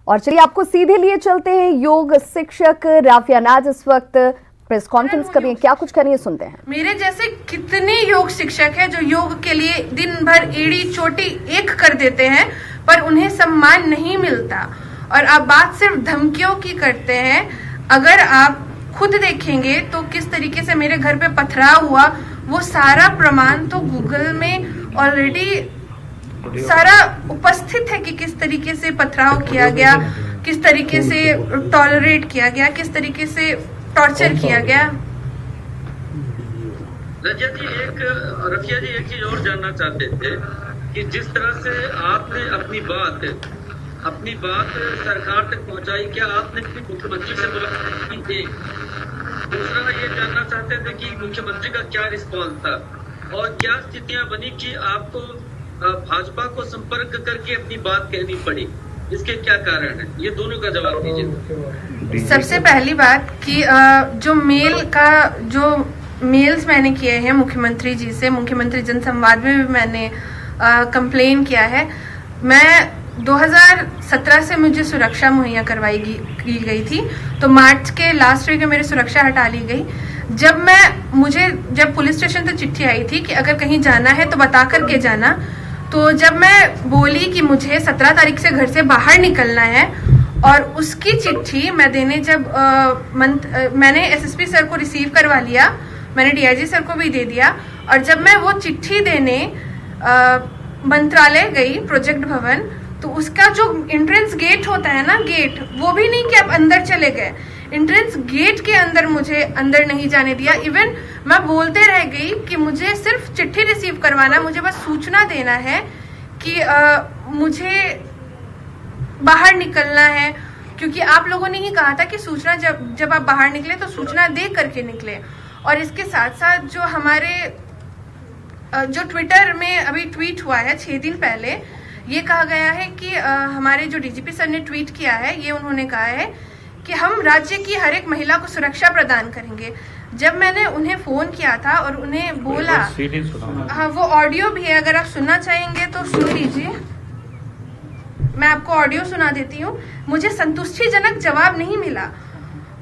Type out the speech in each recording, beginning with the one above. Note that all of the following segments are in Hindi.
और चलिए आपको सीधे लिए चलते हैं। योग शिक्षक राफिया नाज इस वक्त प्रेस कॉन्फ्रेंस कर रही है, क्या कुछ कर रही है सुनते हैं। मेरे जैसे कितने योग शिक्षक हैं जो योग के लिए दिन भर एड़ी चोटी एक कर देते हैं, पर उन्हें सम्मान नहीं मिलता। और आप बात सिर्फ धमकियों की करते हैं। अगर आप खुद देखेंगे तो किस तरीके से मेरे घर पे पथराव हुआ, वो सारा प्रमाण तो गूगल में ऑलरेडी सारा उपस्थित है कि किस तरीके से पथराव किया गया, किस तरीके से टॉलरेट किया गया, किस तरीके से टॉर्चर किया गया। रजिया जी, रफिया जी एक चीज और जानना चाहते थे कि जिस तरह से आपने अपनी बात सरकार तक पहुंचाई, क्या आपने मुख्यमंत्री से मुलाकात की थी? दूसरा ये जानना चाहते थे कि मुख्यमंत्री का क्या रिस्पॉन्स था और क्या स्थितियां बनी कि आपको भाजपा को संपर्क करके अपनी बात कहनी पड़ी, इसके क्या कारण है? ये दोनों का जवाब दीजिए। सबसे पहली बात कि जो मेल्स मैंने किए हैं मुख्यमंत्री जी से, मुख्यमंत्री जनसंवाद में भी मैंने कंप्लेन किया है। मैं 2017 से मुझे सुरक्षा मुहैया करवाई की गई थी, तो मार्च के लास्ट वीक में मेरी सुरक्षा हटा ली गई। जब पुलिस स्टेशन से चिट्ठी आई थी कि अगर कहीं जाना है तो बता करके जाना, तो जब मैं बोली कि मुझे 17 तारीख से घर से बाहर निकलना है और उसकी चिट्ठी मैं देने मैंने एसएसपी सर को रिसीव करवा लिया, मैंने डीआईजी सर को भी दे दिया। और जब मैं वो चिट्ठी देने मंत्रालय गई, प्रोजेक्ट भवन, तो उसका जो एंट्रेंस गेट होता है ना, गेट वो भी नहीं कि आप अंदर चले गए, एंट्रेंस गेट के अंदर मुझे अंदर नहीं जाने दिया। इवन मैं बोलते रह गई कि मुझे सिर्फ चिट्ठी रिसीव करवाना, मुझे बस सूचना देना है कि मुझे बाहर निकलना है, क्योंकि आप लोगों ने ही कहा था कि सूचना जब आप बाहर निकले तो सूचना दे करके निकले। और इसके साथ साथ जो हमारे जो ट्विटर में अभी ट्वीट हुआ है 6 दिन पहले, ये कहा गया है कि हमारे जो डीजीपी सर ने ट्वीट किया है, ये उन्होंने कहा है कि हम राज्य की हर एक महिला को सुरक्षा प्रदान करेंगे। जब मैंने उन्हें फोन किया था और उन्हें बोला, हाँ वो ऑडियो भी है, अगर आप सुनना चाहेंगे तो सुन लीजिए, मैं आपको ऑडियो सुना देती हूँ। मुझे संतुष्टिजनक जवाब नहीं मिला।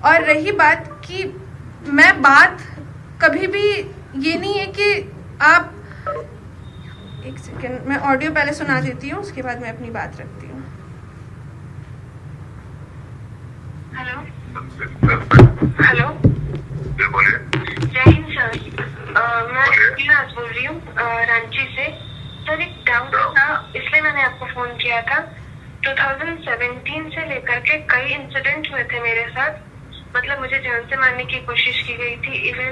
और रही बात कि मैं बात कभी भी ये नहीं है कि आप, एक सेकेंड, मैं ऑडियो पहले सुना देती हूँ, उसके बाद मैं अपनी बात रखती हूँ। हेलो हेलो, जय हिंद सर, मैं नाज बोल रही हूँ रांची से। सर एक डाउट था, इसलिए मैंने आपको फोन किया था। 2017 से लेकर के कई इंसिडेंट हुए थे मेरे साथ, मतलब मुझे जान से मारने की कोशिश की गई थी। इवन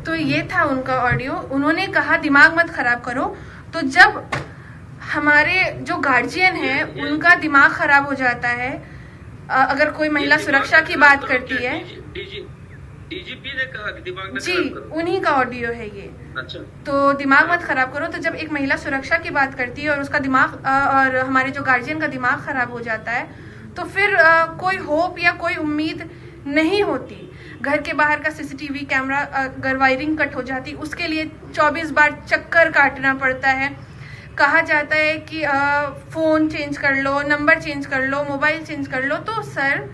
तो ये था उनका ऑडियो। उन्होंने कहा दिमाग मत खराब करो। तो जब हमारे जो गार्जियन है उनका दिमाग खराब हो जाता है, अगर कोई महिला सुरक्षा की बात करती है, डीजीपी ने कहा कि दिमाग जी उन्हीं का ऑडियो है ये। अच्छा, तो दिमाग मत खराब करो। तो जब एक महिला सुरक्षा की बात करती है और उसका दिमाग और हमारे जो गार्जियन का दिमाग खराब हो जाता है, तो फिर कोई होप या कोई उम्मीद नहीं होती। घर के बाहर का सीसीटीवी कैमरा अगर वायरिंग कट हो जाती, उसके लिए 24 बार चक्कर काटना पड़ता है। कहा जाता है कि फोन चेंज कर लो, नंबर चेंज कर लो, मोबाइल चेंज कर लो। तो सर,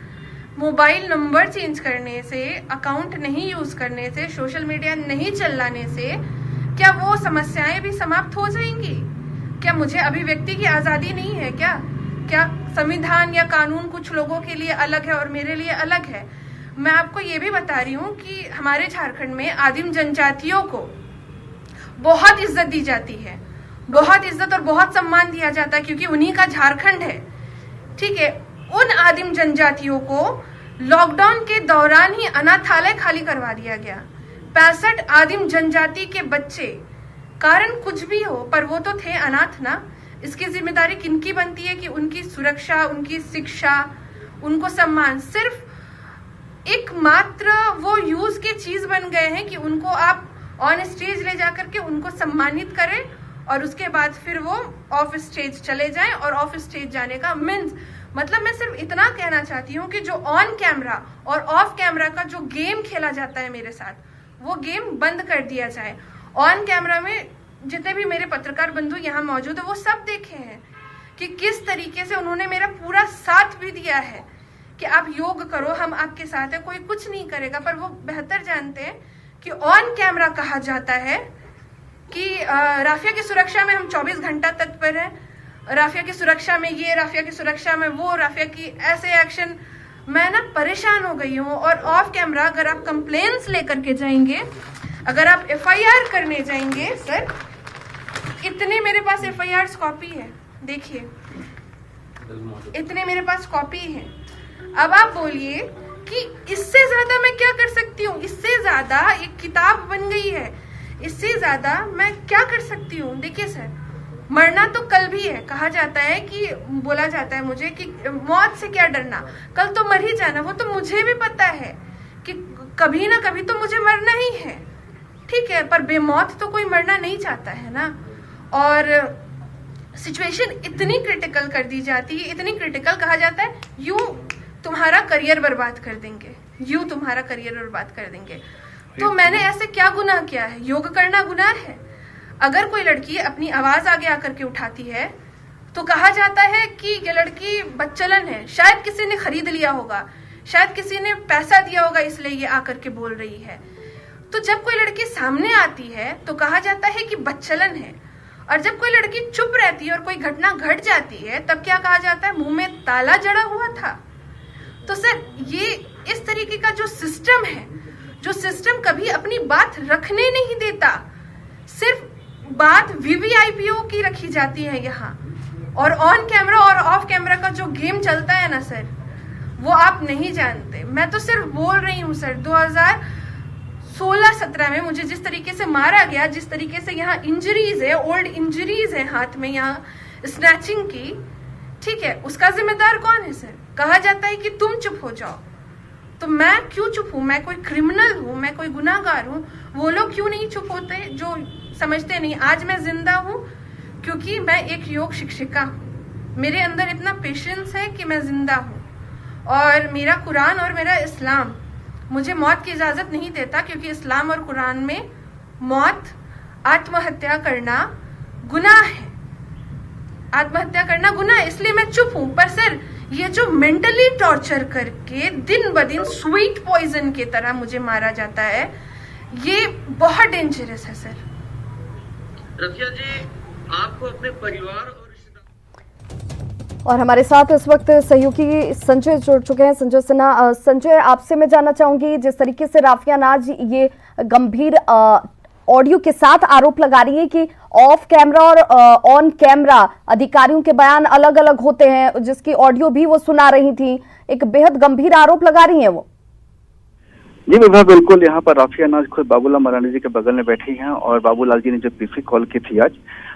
मोबाइल नंबर चेंज करने से, अकाउंट नहीं यूज करने से, सोशल मीडिया नहीं चलाने से क्या वो समस्याएं भी समाप्त हो जाएंगी? क्या मुझे अभिव्यक्ति की आजादी नहीं है क्या संविधान या कानून कुछ लोगों के लिए अलग है और मेरे लिए अलग है? मैं आपको ये भी बता रही हूँ कि हमारे झारखंड में आदिम जनजातियों को बहुत इज्जत दी जाती है, बहुत इज्जत और बहुत सम्मान दिया जाता है, क्योंकि उन्हीं का झारखंड है। ठीक है, उन आदिम जनजातियों को लॉकडाउन के दौरान ही अनाथालय खाली करवा दिया गया। 65 आदिम जनजाति के बच्चे, कारण कुछ भी हो पर वो तो थे अनाथ ना। इसकी जिम्मेदारी किनकी बनती है कि उनकी सुरक्षा, उनकी शिक्षा, उनको सम्मान। सिर्फ एकमात्र वो यूज के चीज बन गए हैं कि उनको आप ऑन स्टेज ले जाकर के उनको सम्मानित करें और उसके बाद फिर वो ऑफ स्टेज चले जाएं। और ऑफ स्टेज जाने का मतलब मैं सिर्फ इतना कहना चाहती हूँ कि जो ऑन कैमरा और ऑफ कैमरा का जो गेम खेला जाता है मेरे साथ, वो गेम बंद कर दिया जाए। ऑन कैमरा में जितने भी मेरे पत्रकार बंधु यहाँ मौजूद है वो सब देखे हैं कि किस तरीके से उन्होंने मेरा पूरा साथ भी दिया है कि आप योग करो, हम आपके साथ है, कोई कुछ नहीं करेगा। पर वो बेहतर जानते हैं कि ऑन कैमरा कहा जाता है कि राफिया की सुरक्षा में हम 24 घंटा तत्पर हैं, राफिया की सुरक्षा में ये, राफिया की सुरक्षा में वो, राफिया की ऐसे एक्शन। मैं ना परेशान हो गई हूँ। और ऑफ कैमरा अगर आप कंप्लेंट्स लेकर के जाएंगे, अगर आप FIR करने जाएंगे, सर इतने मेरे पास FIR कॉपी है, देखिए इतने मेरे पास कॉपी है। अब आप बोलिए कि इससे ज्यादा मैं क्या कर सकती हूँ? इससे ज्यादा एक किताब बन गई है, इससे ज्यादा मैं क्या कर सकती हूँ? देखिए सर, मरना तो कल भी है। कहा जाता है कि, बोला जाता है मुझे कि मौत से क्या डरना, कल तो मर ही जाना। वो तो मुझे भी पता है कि कभी ना कभी तो मुझे मरना ही है, ठीक है, पर बेमौत तो कोई मरना नहीं चाहता है ना। और सिचुएशन इतनी क्रिटिकल कर दी जाती है, इतनी क्रिटिकल, कहा जाता है यूं तुम्हारा करियर बर्बाद कर देंगे, यूं तुम्हारा करियर बर्बाद कर देंगे। तो मैंने ऐसे क्या गुनाह किया है? योग करना गुनाह है? अगर कोई लड़की अपनी आवाज आगे आकर के उठाती है तो कहा जाता है कि ये लड़की बच्चलन है, शायद किसी ने खरीद लिया होगा, शायद किसी ने पैसा दिया होगा इसलिए ये आकर के बोल रही है। तो जब कोई लड़की सामने आती है तो कहा जाता है कि बच्चलन है, और जब कोई लड़की चुप रहती है और कोई घटना घट जाती है तब क्या कहा जाता है? मुंह में ताला जड़ा हुआ था। तो सर ये इस तरीके का जो सिस्टम है, जो सिस्टम कभी अपनी बात रखने नहीं देता, सिर्फ बात VVIPO की रखी जाती है यहाँ, और ऑन कैमरा और ऑफ कैमरा का जो गेम चलता है ना सर, वो आप नहीं जानते। मैं तो सिर्फ बोल रही हूँ सर, 2016-17 में मुझे जिस तरीके से मारा गया, जिस तरीके से यहाँ इंजरीज है, ओल्ड इंजरीज है हाथ में, यहाँ स्नैचिंग की, ठीक है, उसका जिम्मेदार कौन है सर? कहा जाता है कि तुम चुप हो जाओ। तो मैं क्यों चुप हूँ? मैं कोई क्रिमिनल हूँ, मैं कोई गुनाहगार हूँ? वो लोग क्यों नहीं चुप होते जो समझते नहीं? आज मैं जिंदा हूँ क्योंकि मैं एक योग शिक्षिका हूँ, मेरे अंदर इतना पेशेंस है कि मैं जिंदा हूँ, और मेरा कुरान और मेरा इस्लाम मुझे मौत की इजाजत नहीं देता, क्योंकि इस्लाम और कुरान में मौत, आत्महत्या करना गुनाह है, आत्महत्या करना गुनाह है, इसलिए मैं चुप हूँ। पर सर ये जो मेंटली टॉर्चर करके दिन ब दिन स्वीट पॉइजन की तरह मुझे मारा जाता है, ये बहुत डेंजरस है सर। रफिया जी, आपको अपने परिवार और रिश्तेदार, और हमारे साथ इस वक्त सहयोगी संजय जुड़ चुके हैं, संजय सिन्हा। संजय, आपसे मैं जानना चाहूंगी, जिस तरीके से राफिया नाज ये गंभीर ऑडियो के साथ आरोप लगा रही है कि ऑफ कैमरा और ऑन कैमरा अधिकारियों के बयान अलग अलग होते हैं, जिसकी ऑडियो भी वो सुना रही थी, एक बेहद गंभीर आरोप लगा रही है वो। जी विभा, बिल्कुल। यहाँ पर राफिया नाज खुद बाबूलाल मरांडी जी के बगल में बैठी हैं, और बाबूलाल जी ने जो पीसी कॉल की थी आज,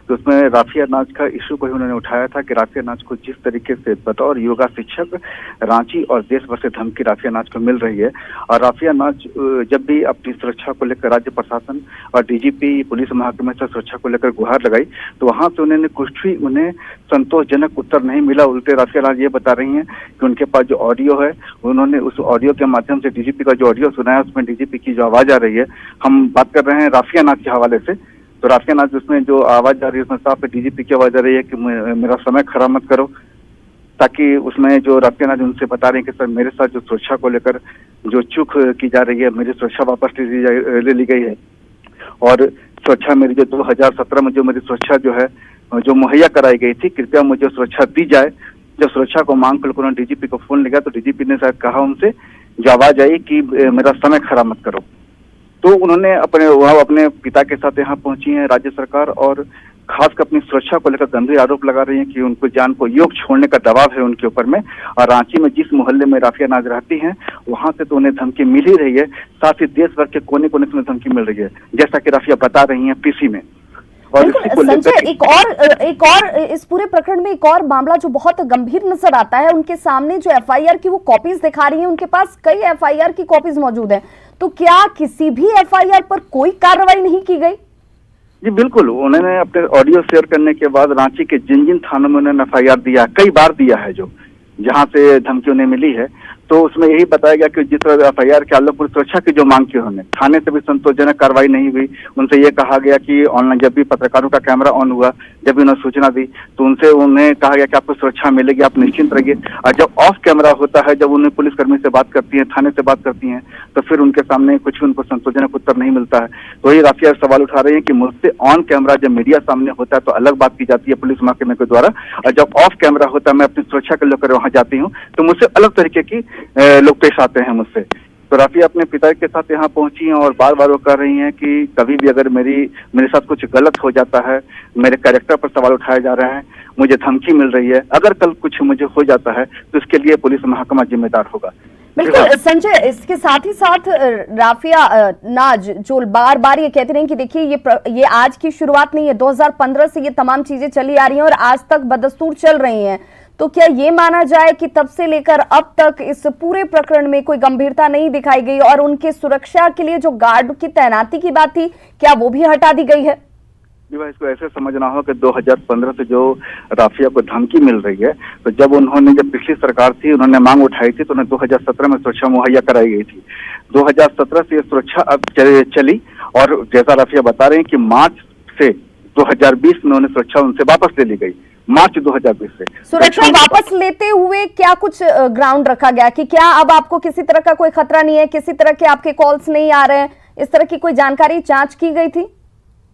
तो उसमें राफिया नाज का इशू को ही उन्होंने उठाया था कि राफिया नाज को जिस तरीके से बतौर योगा शिक्षक रांची और देश भर से धमकी राफिया नाज को मिल रही है, और राफिया नाज जब भी अपनी सुरक्षा को लेकर राज्य प्रशासन और DGP पुलिस महकमे से सुरक्षा को लेकर गुहार लगाई, तो वहां से उन्होंने कुछ भी उन्हें संतोषजनक उत्तर नहीं मिला। उल्टे राफिया नाज ये बता रही हैं कि उनके पास जो ऑडियो है, उन्होंने उस ऑडियो के माध्यम से DGP का जो ऑडियो सुना है उसमें DGP की जो आवाज आ रही है, हम बात कर रहे हैं राफिया नाज के हवाले से, तो राफिया नाज उसमें जो आवाज आ रही है उसमें साफ DGP की आवाज आ रही है कि मेरा समय खराब मत करो, ताकि उसमें जो राफिया नाज उनसे बता रहे हैं कि सर मेरे साथ जो सुरक्षा को लेकर जो चूक की जा रही है, मेरी सुरक्षा वापस ले ली गई है, और सुरक्षा मेरी जो 2017 में जो मेरी सुरक्षा जो है जो मुहैया कराई गई थी, कृपया मुझे सुरक्षा दी जाए। जब सुरक्षा को मांग कर उन्होंने DGP को फोन लगा तो DGP ने शायद कहा उनसे, जो आवाज आई कि मेरा समय खराब मत करो, तो उन्होंने अपने पिता के साथ यहाँ पहुंची हैं राज्य सरकार, और खासकर अपनी सुरक्षा को लेकर गंभीर आरोप लगा रही हैं कि उनको जान को योग छोड़ने का दबाव है उनके ऊपर में। और रांची में जिस मोहल्ले में राफिया नाज रहती हैं वहां से तो उन्हें धमकी मिल ही रही है, साथ ही देश भर के कोने कोने से धमकी मिल रही है, जैसा कि राफिया बता रही हैं पीसी में। और संजय, एक और इस पूरे प्रकरण में एक और मामला जो बहुत गंभीर नजर आता है, उनके सामने जो FIR की वो कॉपीज दिखा रही हैं, उनके पास कई FIR की कॉपीज मौजूद हैं, तो क्या किसी भी FIR पर कोई कार्रवाई नहीं की गई? जी बिल्कुल, उन्होंने अपने ऑडियो शेयर करने के बाद रांची के जिन जिन थानों में उन्होंने FIR दिया, कई बार दिया है, जो जहां से धमकी उन्हें मिली है, तो उसमें यही बताया गया कि जिस FIR के आलोक में सुरक्षा की जो मांग की उन्होंने, थाने से भी संतोषजनक कार्रवाई नहीं हुई। उनसे ये कहा गया कि ऑनलाइन जब भी पत्रकारों का कैमरा ऑन हुआ, जब भी उन्होंने सूचना दी तो उन्हें कहा गया कि आपको सुरक्षा मिलेगी, आप निश्चिंत रहिए। और जब ऑफ कैमरा होता है, जब उन्हें पुलिसकर्मी से बात करती है, थाने से बात करती हैं, तो फिर उनके सामने कुछ उनको संतोषजनक उत्तर नहीं मिलता है। तो वही राफिया सवाल उठा रही है कि मुझसे ऑन कैमरा जब मीडिया सामने होता है तो अलग बात की जाती है पुलिस महकमे के द्वारा, और जब ऑफ कैमरा होता है, मैं अपनी सुरक्षा को लेकर वहां जाती हूँ तो मुझसे अलग तरीके की लोग पेश आते हैं मुझसे। तो राफिया अपने पिता के साथ यहाँ पहुंची हैं और बार बार वो कह रही हैं कि कभी भी अगर मेरे साथ कुछ गलत हो जाता है, मेरे कैरेक्टर पर सवाल उठाए जा रहे हैं, मुझे धमकी मिल रही है, अगर कल कुछ मुझे हो जाता है तो इसके लिए पुलिस महकमा जिम्मेदार होगा। बिल्कुल संजय, इसके साथ ही साथ राफिया नाज जो बार बार ये कहती रही कि देखिए ये आज की शुरुआत नहीं है, 2015 से ये तमाम चीजें चली आ रही हैं और आज तक बदस्तूर चल रही हैं, तो क्या ये माना जाए कि तब से लेकर अब तक इस पूरे प्रकरण में कोई गंभीरता नहीं दिखाई गई और उनके सुरक्षा के लिए जो गार्ड की तैनाती की बात थी, क्या वो भी हटा दी गई है? इसको ऐसे समझना हो कि 2015 से जो राफिया को धमकी मिल रही है, तो जब पिछली सरकार थी उन्होंने मांग उठाई थी तो उन्हें 2017 में सुरक्षा मुहैया कराई गई थी। 2017 से ये सुरक्षा अब चली और जैसा राफिया बता रहे हैं कि मार्च से 2020 में उन्हें सुरक्षा उनसे वापस ले ली गई, मार्च 2020 से। सुरक्षा वापस लेते हुए क्या कुछ ग्राउंड रखा गया कि क्या अब आपको किसी तरह का कोई खतरा नहीं है, किसी तरह के आपके कॉल्स नहीं आ रहे हैं, इस तरह की कोई जानकारी जांच की गई थी?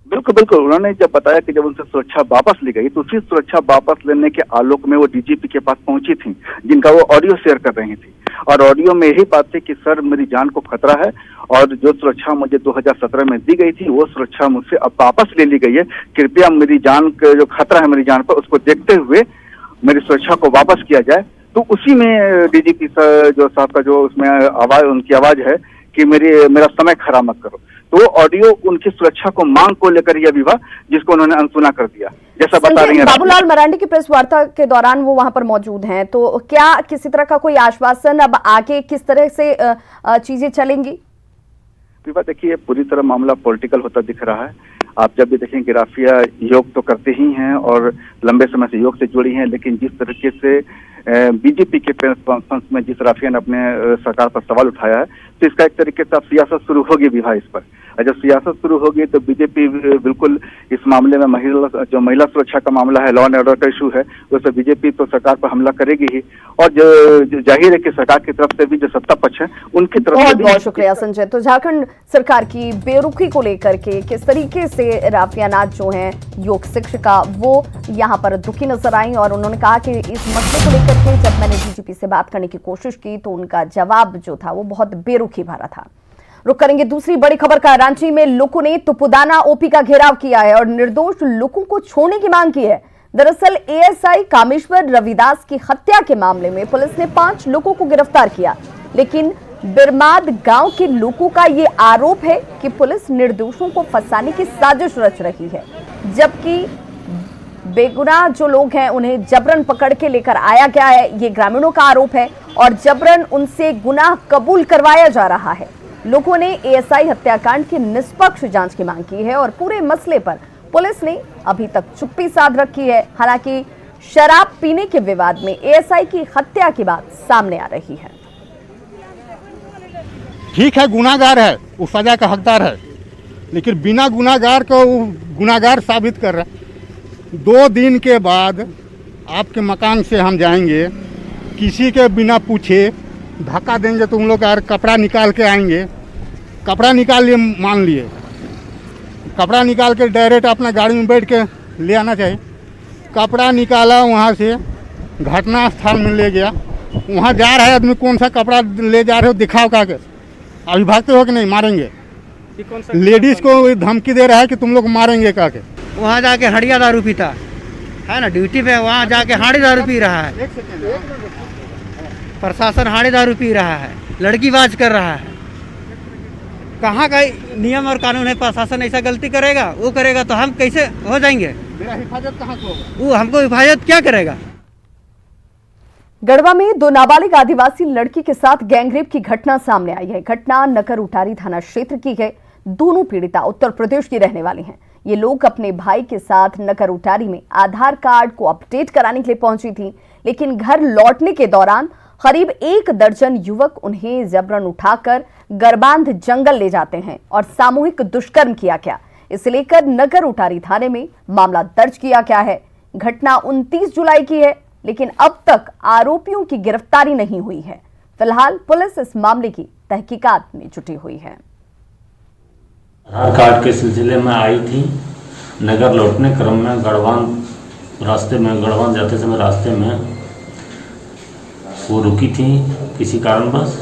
बिल्कुल उन्होंने जब बताया कि जब उनसे सुरक्षा वापस ली गई तो उसी सुरक्षा वापस लेने के आलोक में वो DGP के पास पहुंची थी, जिनका वो ऑडियो शेयर कर रही थी, और ऑडियो में यही बात थी कि सर मेरी जान को खतरा है और जो सुरक्षा मुझे 2017 में दी गई थी वो सुरक्षा मुझसे अब वापस ले ली गई है, कृपया मेरी जान का जो खतरा है मेरी जान पर उसको देखते हुए मेरी सुरक्षा को वापस किया जाए। तो उसी में DGP जो साहब का जो उसमें आवाज, उनकी आवाज है कि मेरा समय खराब मत करो। तो वो ऑडियो उनकी सुरक्षा को मांग को लेकर यह विवाद जिसको उन्होंने अनसुना कर दिया, जैसा बता रही हैं बाबूलाल मरांडी की प्रेस वार्ता के दौरान वो वहां पर मौजूद हैं, तो क्या किसी तरह का कोई आश्वासन अब आगे किस तरह से चीजें चलेंगी? देखिए पूरी तरह मामला पॉलिटिकल होता दिख रहा है। आप जब भी देखें कि राफिया योग तो करते ही हैं और लंबे समय से योग से जुड़ी हैं, लेकिन जिस तरीके से बीजेपी के प्रेस कॉन्फ्रेंस में जिस राफिया ने अपने सरकार पर सवाल उठाया है, तो इसका एक तरीके से अब सियासत शुरू होगी विवाह इस पर। जब सियासत शुरू होगी तो बीजेपी बिल्कुल इस मामले में महिला सुरक्षा का मामला है, लॉ एंड ऑर्डर का इशू है, उससे बीजेपी तो सरकार पर हमला करेगी ही, और जो जाहिर है कि सरकार की तरफ से भी जो सत्ता पक्ष है उनकी तरफ से भी। बहुत शुक्रिया संजय। तो झारखंड सरकार की बेरुखी को लेकर के किस तरीके से राफिया नाज जो है योग शिक्षिका, वो यहाँ पर दुखी नजर आई और उन्होंने कहा कि इस मसले को लेकर के जब मैंने DGP से बात करने की कोशिश की तो उनका जवाब जो था वो बहुत बेरुखी भरा था। रुक करेंगे दूसरी बड़ी खबर का। रांची में लोगों ने तुपुदाना OP का घेराव किया है और निर्दोष लोगों को छोड़ने की मांग की है। दरअसल ASI कामेश्वर रविदास की हत्या के मामले में पुलिस ने 5 लोगों को गिरफ्तार किया, लेकिन बिरमाद गांव के लोगों का ये आरोप है कि पुलिस निर्दोषों को फंसाने की साजिश रच रही है, जबकि बेगुनाह जो लोग हैं उन्हें जबरन पकड़ के लेकर आया गया है, ये ग्रामीणों का आरोप है और जबरन उनसे गुनाह कबूल करवाया जा रहा है। लोगों ने ASI हत्याकांड की निष्पक्ष जांच की मांग की है और पूरे मसले पर पुलिस ने अभी तक चुप्पी साध रखी है। हालांकि शराब पीने के विवाद में ASI की हत्या की बात सामने आ रही है। ठीक है, गुनाहगार है, वो सजा का हकदार है, लेकिन बिना गुनाहगार को गुनाहगार साबित कर रहा है। 2 दिन के बाद आपके मकान से हम जाएंगे, किसी के बिना पूछे धक्का देंगे तो उन लोग यार कपड़ा निकाल के आएंगे, कपड़ा निकाल लिए, मान लिए कपड़ा निकाल के डायरेक्ट अपना गाड़ी में बैठ के ले आना चाहिए। कपड़ा निकाला, वहाँ से घटना स्थल में ले गया, वहाँ जा रहा है आदमी, कौन सा कपड़ा ले जा रहे हो दिखाओ का के, अभी भागते हो कि नहीं मारेंगे। लेडीज को धमकी दे रहा है कि तुम लोग मारेंगे का के। वहाँ जाके हड़िया दारू पीता है ना, ड्यूटी पे वहाँ जाके हाड़ी दारू पी रहा है, प्रशासन हाड़ी दारू पी रहा है, लड़कीबाज कर रहा है। कहाँ का नियम और कानून है? प्रशासन ऐसा गलती करेगा, वो करेगा तो हम कैसे हो जाएंगे? मेरा हिफाजत कहाँ को होगा? वो हमको हिफाजत क्या करेगा? गढ़वा में 2 नाबालिग आदिवासी लड़की के साथ गैंगरेप की घटना सामने आई है। घटना नकर उटारी थाना क्षेत्र की है। दोनों पीड़िता उत्तर प्रदेश की रहने वाली हैं। ये लोग अपने भाई के साथ नकर उटारी में आधार कार्ड को अपडेट कराने के लिए पहुंची थी, लेकिन घर लौटने के दौरान करीब 1 दर्जन युवक उन्हें जबरन उठाकर गरबांध जंगल ले जाते हैं और सामूहिक दुष्कर्म किया गया। इसे लेकर नगर उटारी थाने में मामला दर्ज किया गया है। घटना 29 जुलाई की है, लेकिन अब तक आरोपियों की गिरफ्तारी नहीं हुई है। फिलहाल पुलिस इस मामले की तहकीकात में जुटी हुई है। आधार कार्ड के सिलसिले में आई थी। नगर लौटने क्रम में गढ़वान जाते समय रास्ते में वो रुकी थी किसी कारणवश।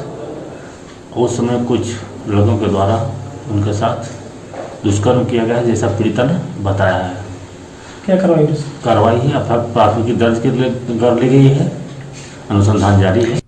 उस समय कुछ लोगों के द्वारा उनके साथ दुष्कर्म किया गया, जैसा पीड़िता ने बताया है। क्या कार्रवाई है, प्राथमिकी दर्ज कर ली गई है, अनुसंधान जारी है।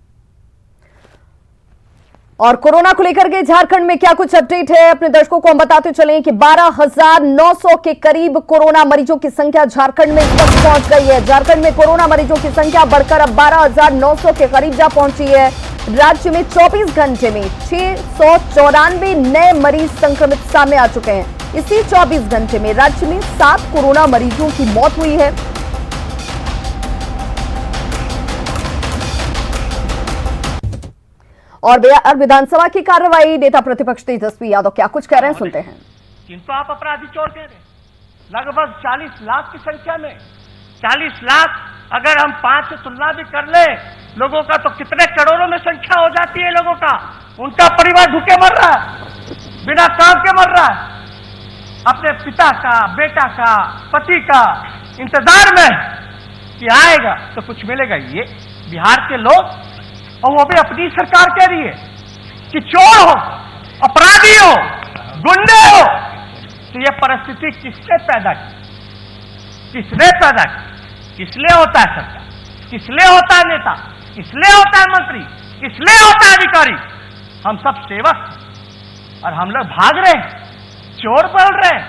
और कोरोना को लेकर के झारखंड में क्या कुछ अपडेट है, अपने दर्शकों को हम बताते चलें कि 12,900 के करीब कोरोना मरीजों की संख्या झारखंड में इस वक्त पहुंच गई है। झारखंड में कोरोना मरीजों की संख्या बढ़कर अब 12,900 के करीब जा पहुंची है। राज्य में 24 घंटे में 694 नए मरीज संक्रमित सामने आ चुके हैं। इसी 24 घंटे में राज्य में 7 कोरोना मरीजों की मौत हुई है। और बिहार विधानसभा की कार्रवाई, नेता प्रतिपक्ष तेजस्वी यादव क्या कुछ कह रहे हैं, सुनते हैं। किंतु आप अपराधी चोर कह रहे हैं। लगभग 40 लाख की संख्या में 40 लाख अगर हम 5 से तुलना भी कर ले लोगों का, तो कितने करोड़ों में संख्या हो जाती है लोगों का। उनका परिवार भूखे मर रहा है, बिना काम के मर रहा है, अपने पिता का, बेटा का, पति का इंतजार में कि आएगा तो कुछ मिलेगा। ये बिहार के लोग, और वो भी अपनी सरकार कह रही है कि चोर हो, अपराधी हो, गुंडे हो। तो ये परिस्थिति किसने पैदा की? किसने पैदा की? किसलिए होता है सरकार? किसलिए होता है नेता? किसलिए होता है मंत्री? किसलिए होता है अधिकारी? हम सब सेवक, और हम लोग भाग रहे हैं, चोर बोल रहे हैं।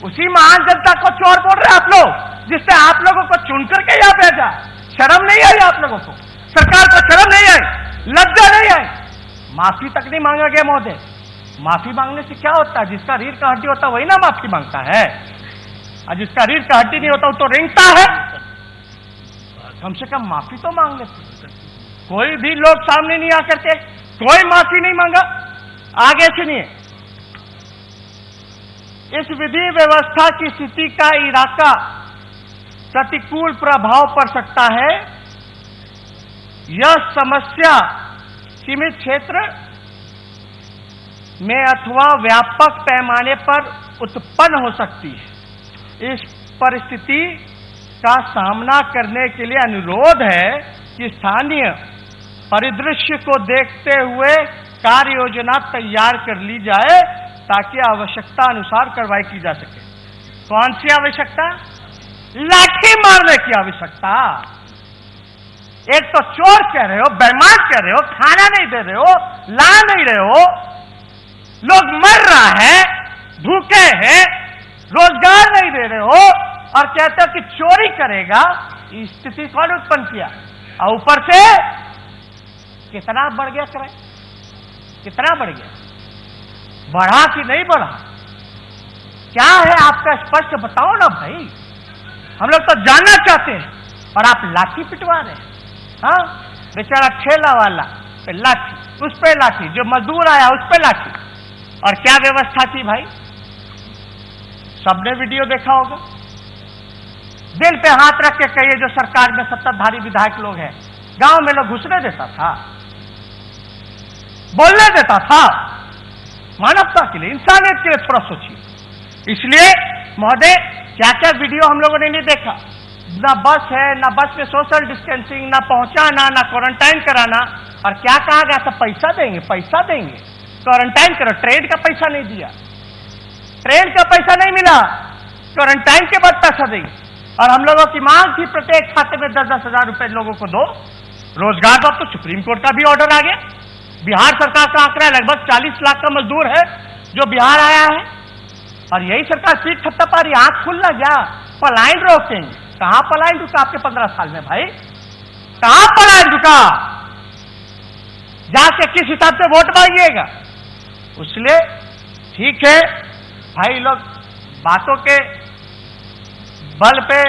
उसी महान जनता को चोर बोल रहे हैं आप लोग, जिससे आप लोगों को चुन करके यहां भेजा। शर्म नहीं आई आप लोगों को? सरकार को शर्म नहीं आई? लज्जा नहीं आई? माफी तक नहीं मांगा गया महोदय। माफी मांगने से क्या होता है? जिसका रीढ़ का हड्डी होता है वही ना माफी मांगता है, और जिसका रीढ़ का हड्डी नहीं होता वो तो रेंगता है। कम से कम माफी तो मांग लेते। कोई भी लोग सामने नहीं आकर के कोई माफी नहीं मांगा, आगे सुनिए। इस विधि व्यवस्था की स्थिति का इलाका प्रतिकूल प्रभाव पड़ सकता है। यह समस्या सीमित क्षेत्र में अथवा व्यापक पैमाने पर उत्पन्न हो सकती है। इस परिस्थिति का सामना करने के लिए अनुरोध है कि स्थानीय परिदृश्य को देखते हुए कार्य योजना तैयार कर ली जाए, ताकि आवश्यकता अनुसार कार्रवाई की जा सके। कौन सी आवश्यकता? लाठी मारने की आवश्यकता। एक तो चोर कह रहे हो, बेईमान कह रहे हो, खाना नहीं दे रहे हो, ला नहीं रहे हो, लोग मर रहा है, भूखे हैं, रोजगार नहीं दे रहे हो, और कहते हो कि चोरी करेगा। इस स्थिति कौन उत्पन्न किया? और ऊपर से कितना बढ़ गया किराया? कितना बढ़ गया? बढ़ा कि नहीं बढ़ा? क्या है आपका? स्पष्ट बताओ ना भाई, हम लोग तो जानना चाहते हैं। और आप लाठी पिटवा रहे हैं। हाँ, बेचारा ठेला वाला पे लाठी, उस पे लाठी, जो मजदूर आया उस पे लाठी। और क्या व्यवस्था थी भाई? सबने वीडियो देखा होगा। दिल पे हाथ रख के कहिए, जो सरकार में सत्ताधारी विधायक लोग हैं, गांव में लोग घुसने देता था, बोलने देता था? मानवता के लिए, इंसानियत के लिए थोड़ा सोचिए। इसलिए महोदय, क्या क्या वीडियो हम लोगों ने नहीं देखा? ना बस है, ना बस में सोशल डिस्टेंसिंग, ना पहुंचाना, ना क्वारंटाइन कराना। और क्या कहा गया था? पैसा देंगे, पैसा देंगे, क्वारंटाइन करो। ट्रेन का पैसा नहीं दिया, ट्रेन का पैसा नहीं मिला, क्वारंटाइन के बाद पैसा देंगे। और हम लोगों की मांग थी प्रत्येक खाते में 10-10 हजार रुपए लोगों को दो। रोजगार का तो सुप्रीम कोर्ट का भी ऑर्डर आ गया। बिहार सरकार का आंकड़ा लगभग 40 लाख का मजदूर है जो बिहार आया है, और यही सरकार पीठ थपथपा रही। आंख खुलना क्या? पलायन रोकेंगे। कहां पलायन रुका आपके 15 साल में भाई? कहां पलायन रुका? जाके किस हिसाब से वोट मांगिएगा? इसलिए ठीक है भाई, लोग बातों के बल पे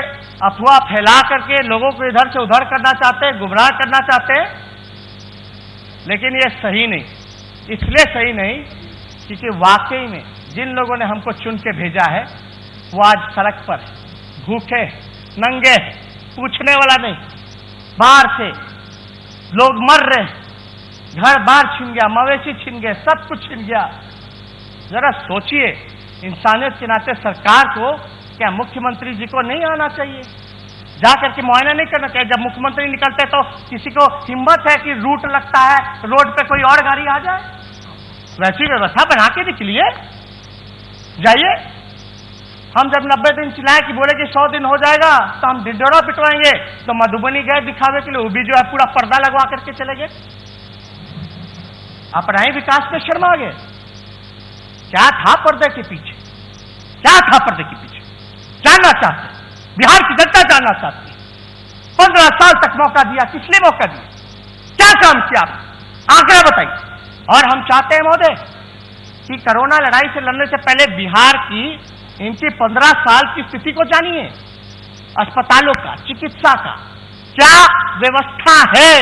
अफवाह फैला करके लोगों को इधर से उधर करना चाहते हैं, गुमराह करना चाहते हैं। लेकिन ये सही नहीं, इसलिए सही नहीं क्योंकि वाकई में जिन लोगों ने हमको चुन के भेजा है वो आज सड़क पर भूखे नंगे, पूछने वाला नहीं, बाहर से लोग मर रहे, घर बार छिन गया, मवेशी छिन गए, सब कुछ छिन गया। जरा सोचिए, इंसानियत के नाते सरकार को क्या मुख्यमंत्री जी को नहीं आना चाहिए? जाकर के मुआयना नहीं करना चाहिए? जब मुख्यमंत्री निकलते तो किसी को हिम्मत है कि रूट लगता है, रोड पे कोई और गाड़ी आ जाए? वैसी व्यवस्था बना के निकलिए, जाइए। हम जब 90 दिन चिल्लाए कि बोले कि 100 दिन हो जाएगा तो हम ढिंढोरा पिटवाएंगे, तो मधुबनी गए दिखावे के लिए, वो भी जो है पूरा पर्दा लगवा करके चले गए। अपना ही विकास में शर्मा गए। क्या था पर्दे के पीछे? क्या था पर्दे के पीछे? जानना चाहते, बिहार की जनता जानना चाहती है। 15 साल तक मौका दिया, किस लिए मौका दिया? क्या काम किया? आंकड़ा बताइए। और हम चाहते हैं महोदय कि कोरोना लड़ाई से लड़ने से पहले बिहार की इनकी 15 साल की स्थिति को जानिए, अस्पतालों का, चिकित्सा का क्या व्यवस्था है,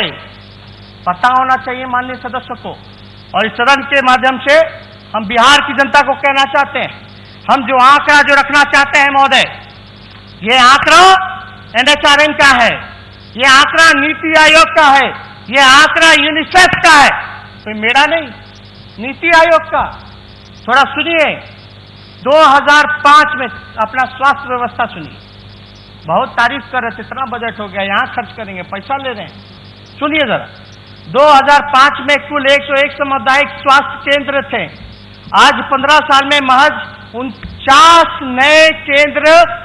पता होना चाहिए माननीय सदस्यों को। और इस सदन के माध्यम से हम बिहार की जनता को कहना चाहते हैं, हम जो आंकड़ा जो रखना चाहते हैं महोदय, ये आंकड़ा NHRM का है, ये आंकड़ा नीति आयोग का है, ये आंकड़ा यूनिसेफ का है, कोई मेरा नहीं, नीति आयोग का। थोड़ा सुनिए, 2005 में अपना स्वास्थ्य व्यवस्था सुनिए, बहुत तारीफ कर रहे थे, इतना बजट हो गया, यहां खर्च करेंगे, पैसा ले रहे हैं। सुनिए जरा, 2005 में कुल 101 सामुदायिक स्वास्थ्य केंद्र थे। आज 15 साल में महज 49 नए केंद्र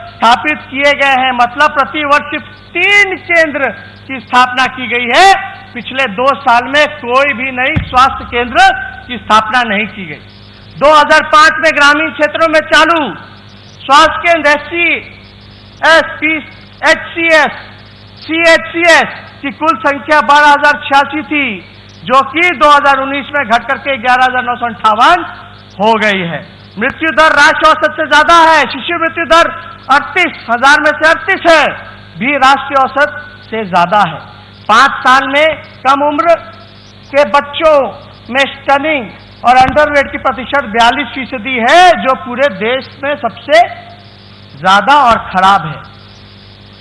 स्थापित किए गए हैं। मतलब प्रति वर्ष सिर्फ 3 केंद्र की स्थापना की गई है। पिछले 2 साल में कोई भी नई स्वास्थ्य केंद्र की स्थापना नहीं की गई। 2005 में ग्रामीण क्षेत्रों में चालू स्वास्थ्य केंद्र HCS, CHCS की कुल संख्या 12,086 थी, जो कि 2019 में घट करके 11,958 हो गई है। मृत्यु दर राष्ट्रीय औसत से ज्यादा है। शिशु मृत्यु दर 38,000 में से 38 है, भी राष्ट्रीय औसत से ज्यादा है। 5 साल में कम उम्र के बच्चों में स्टनिंग और अंडरवेट की प्रतिशत 42% है, जो पूरे देश में सबसे ज्यादा और खराब है।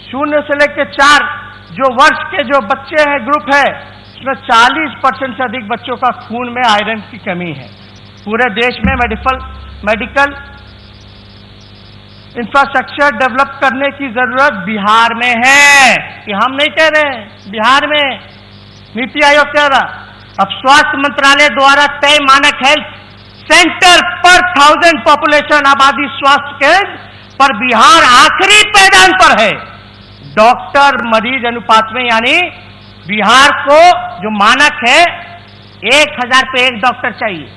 0 से लेकर 4 जो वर्ष के जो बच्चे हैं ग्रुप है, उसमें 40% से अधिक बच्चों का खून में आयरन की कमी है। पूरे देश में मेडिकल इंफ्रास्ट्रक्चर डेवलप करने की जरूरत बिहार में है, कि हम नहीं कह रहे हैं, बिहार में नीति आयोग कह रहा। अब स्वास्थ्य मंत्रालय द्वारा तय मानक हेल्थ सेंटर पर 1000 पॉपुलेशन आबादी स्वास्थ्य केंद्र पर बिहार आखिरी पैदान पर है डॉक्टर मरीज अनुपात में। यानी बिहार को जो मानक है 1000 पे 1 डॉक्टर चाहिए।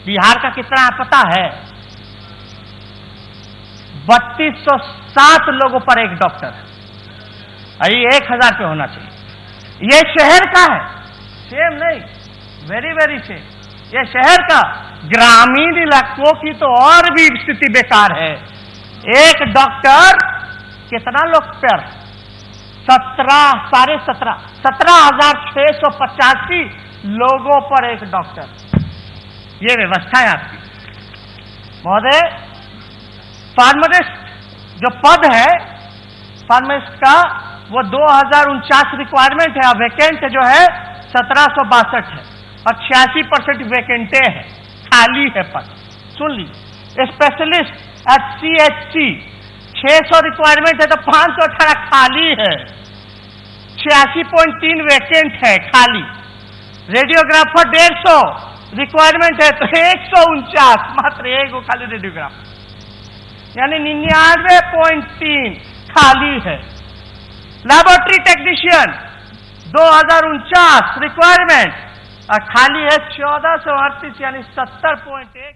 बिहार का कितना पता है? 3207 लोगों पर 1 डॉक्टर है। ये 1000 पे होना चाहिए। ये शहर का है, सेम नहीं, वेरी वेरी सेम। ये शहर का, ग्रामीण इलाकों की तो और भी स्थिति बेकार है। 1 डॉक्टर कितना लोग पर? 17,685 लोगों पर 1 डॉक्टर। ये व्यवस्था है आपकी महोदय। फार्मासिस्ट जो पद है फार्मासिस्ट का, वो 2049 रिक्वायरमेंट है, वैकेंट जो है 1762 है, और 86% वैकेंटे है, खाली है पद। सुन लीजिए, स्पेशलिस्ट HCHC 600 रिक्वायरमेंट है तो 518 खाली है, 86.3 वैकेंट है खाली। रेडियोग्राफर 150 रिक्वायरमेंट है तो 149, मात्र 1 खाली रेडियोग्राफर, यानी 99.3 खाली है। लैबोरेटरी टेक्नीशियन 2049 रिक्वायरमेंट और खाली है 1438, यानी 70.1।